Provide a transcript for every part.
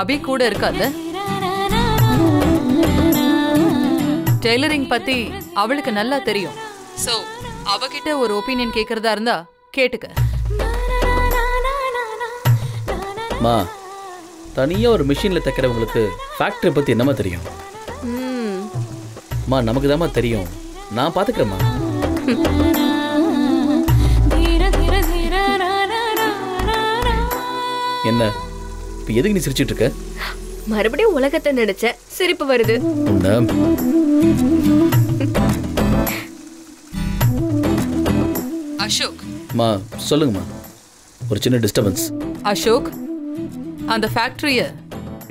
அபி கூட இருக்காது. டெய்லரிங் பத்தி அவளுக்கு நல்லா தெரியும். சோ அவகிட்ட ஒரு ஒப்பீனியன் கேக்குறதா இருந்தா கேட்டுக்க. மா, தனியா ஒரு மிஷின்ல தைக்கிறவங்களுக்கு ஃபேக்டரி பத்தி என்னமா தெரியும்? மா, நமக்கு தாமா தெரியும். நான் பாத்துக்கிறேம்மா. என்ன இப்ப எதுக்கு நீ சிரிச்சிட்டு இருக்க? மறுபடியும் உலகத்தை நினைச்ச சிரிப்பு வருது. அசோக். மா, சொல்லுங்கம்மா. ஒரு சின்ன டிஸ்டர்பன்ஸ். அசோக், அந்த ஃபேக்டரிய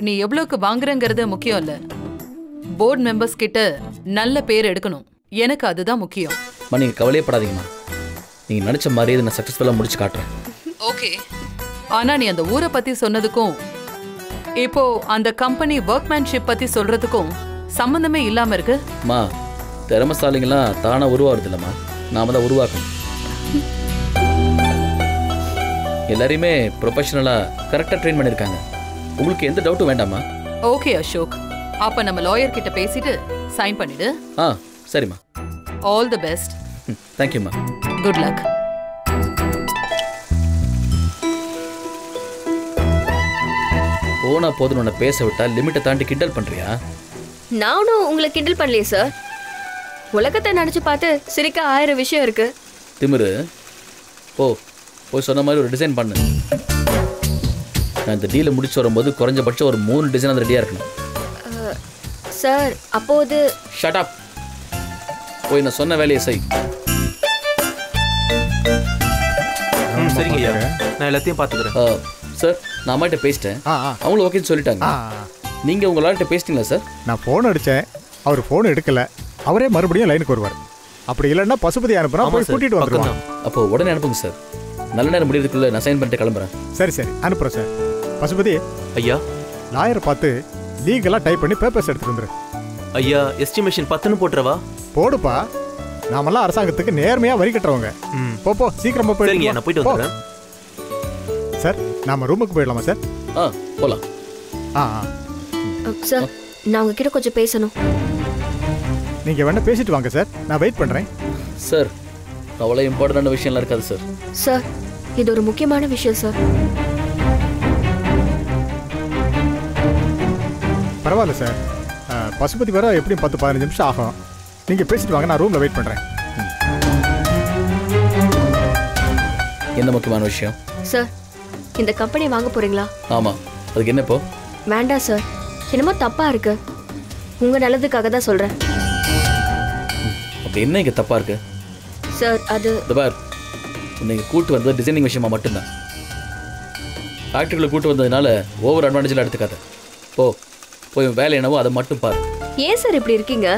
நீ எவ்வளவுக்கு வாங்குறங்கிறது முக்கியம் இல்ல. போர்டு மெம்பர்ஸ் கிட்ட நல்ல பேர் எடுக்கணும். எனக்கு அதுதான் முக்கியம். நீங்க கவலையப்படாதீங்கம்மா. நீங்க நினைச்ச மாதிரியே நான் சக்சஸ்ஃபுல்லா முடிச்சு காட்டுறேன். ஓகே. ஆனா நீ அந்த ஊரை பத்தி சொன்னதுக்கும் இப்போ அந்த கம்பெனி வர்க்மேன்ஷிப் பத்தி சொல்றதுக்கும் சம்பந்தமே இல்லாம இருக்கு. மா, திறமசாலிங்களாம் தானா உருவாடுது இல்லம்மா, நாம தான் உருவாக்கணும். எல்லாரையுமே ப்ரொஃபஷனலா கரெக்டா ட்ரெயின் பண்ணிருக்காங்க. உங்களுக்கு எந்த டவுட்டும் வேண்டாமா? ஓகே அசோக், அப்ப நம்ம லாயர் கிட்ட பேசிட்டு சைன் பண்ணிடு. சரிம்மா. All the best. தேங்க்யூம்மா. Good luck. போனா போதும் உன்னை பேச விட்டா லிமிட்டை தாண்டி கிண்டல் பண்றியா? நானும் உங்களை கிண்டல் பண்ணலையே சார். உலகத்தை நினைச்சு பார்த்து சிரிக்க 1000 விஷயம் இருக்கு. திமிரு. போய் சொன்ன மாதிரி ஒரு டிசைன் பண்ணு. நான் இந்த டீலை முடிச்சு வரும்போது குறைஞ்சபட்சம் ஒரு 3 டிசைன் அது ரெடியா இருக்கணும். சார் அப்போது ஷட் அப். போய் நான் சொன்ன வேலையை செய். சரிங்க ஐயா, நான் எல்லாத்தையும் பார்த்துக்கிறேன். சார், நான் அம்மாட்ட பேசிட்டேன். அவங்களும் ஓகேன்னு சொல்லிட்டாங்க. நீங்க உங்களாட்ட பேசிட்டீங்களா சார்? நான் ஃபோன் அடித்தேன், அவர் ஃபோன் எடுக்கல. அவரே மறுபடியும் லைனுக்கு வருவார். அப்படி இல்லைன்னா பசுபதி அனுப்புனா போய் கூட்டிட்டு வந்துருவாங்க. அப்போ உடனே அனுப்புங்க சார். நல்ல நேரம் முடியறதுக்குள்ள நான் சைன் பண்ணிட்டு கிளம்புறேன். சரி அனுப்புறேன் சார். பசுபதி ஐயா, லாயரை பார்த்து லீகலாக டைப் பண்ணி பேப்பர்ஸ் எடுத்துட்டு வந்துரு. ஐயா, எஸ்டிமேஷன் 10ன்னு போட்டுறவா? போடுப்பா, நாமெல்லாம் அரசாங்கத்துக்கு நேர்மையா வரி கட்டுறவங்க. போ சீக்கிரமா போயிடுங்க. நான் போயிட்டு வந்துடுறேன் சார். நாம ரூமுக்கு போயிடலாமா சார்? போலாம். சார், நான் உங்ககிட்ட கொஞ்சம் பேசணும். நீங்க வேணா பேசிட்டு வாங்க சார், நான் வெயிட் பண்றேன். சார், அவ்வளோ இம்பார்ட்டன்டான விஷயம்லாம் இருக்காது சார். சார், இது ஒரு முக்கியமான விஷயம் சார். பரவாயில்ல சார், பசுபதி வர எப்படியும் 10-15 நிமிஷம் ஆகும். நீங்க பேசிட்டு வாங்க, நான் ரூம்ல வெயிட் பண்றேன். என்ன முக்கியமான விஷயம்? சார், இந்த கம்பெனி வாங்க போறீங்களா? ஆமா. அதுக்கு என்ன இப்போ? வேண்டாம் சார், என்னமோ தப்பா இருக்கு. உங்க நல்லதுக்காக தான் சொல்றேன். அப்படி என்ன இங்க தப்பா இருக்கு? சார், அது பார், உன்னை கூட்டு வந்தது டிசைனிங் விஷயமா மட்டும்தான். ஃபேக்டரிக்குள்ள கூட்டு வந்ததுனால ஓவர் அட்வான்டேஜ்ல எடுத்துக்காத. போய் வேலை என்னவோ அதை மட்டும் பாரு. ஏன் சார் இப்படி இருக்கீங்க?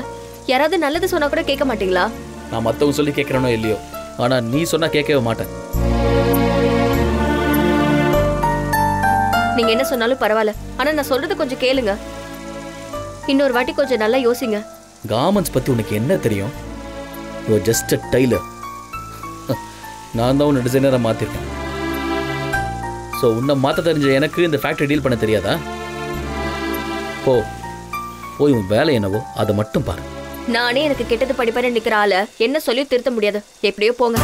யாராவது நல்லது சொன்னா கூட கேட்க மாட்டீங்களா? நான் மற்றவங்க சொல்லி கேட்கறனோ இல்லையோ, ஆனா நீ சொன்னா கேட்கவே மாட்டேன். நீங்க என்ன சொன்னாலும் பரவாயில்ல, ஆனா நான் சொல்றது கொஞ்சம் கேளுங்க. இன்னொரு வாட்டி கொஞ்சம் நல்லா யோசிங்க. கார்மெண்ட்ஸ் பத்தி உனக்கு என்ன தெரியும்? You are just a tailor. நான் தான் உன்னை டிசைனரை மாத்திருக்கேன். ஸோ உன்னை மாற்ற தெரிஞ்ச எனக்கு இந்த ஃபேக்டரி டீல் பண்ண தெரியாதா? போய் உன் வேலை என்னவோ அதை மட்டும் பாரு. நானே எனக்கு கெட்டது படிப்பேன்னு நிக்கிற ஆள என்ன சொல்லி திருத்த முடியாது. எப்படியோ போங்க.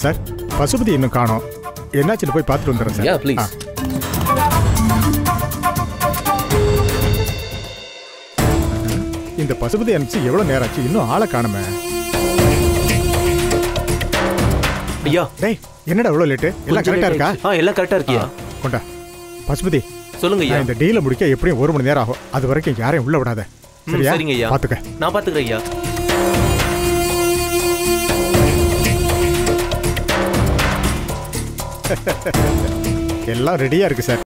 சார், பசுபதி இன்னும் காணோம். என்னாச்சு போய் பார்த்துட்டு வந்துடுறேன் சார். ப்ளீஸ். இந்த பசுபதி அனுப்பிச்சு எவ்வளவு நேரம் ஆச்சு, இன்னும் ஆளை காணுமே. ஐயா, டேய், என்னடா இவ்வளவு லேட்டு? எல்லாம் கரெக்டா இருக்கா? எல்லாம் கரெக்டா இருக்கியா? கொண்டா. பசுபதி, சொல்லுங்க ஐயா. இந்த டீலை முடிக்க எப்படியும் 1 மணி நேரம் ஆகும். அது வரைக்கும் யாரையும் உள்ள விடாத. சரியா? சரிங்க ஐயா. பாத்துக்க. நான் பாத்துக்கிறேன் ஐயா. எல்லாம் ரெடியா இருக்கு சார்.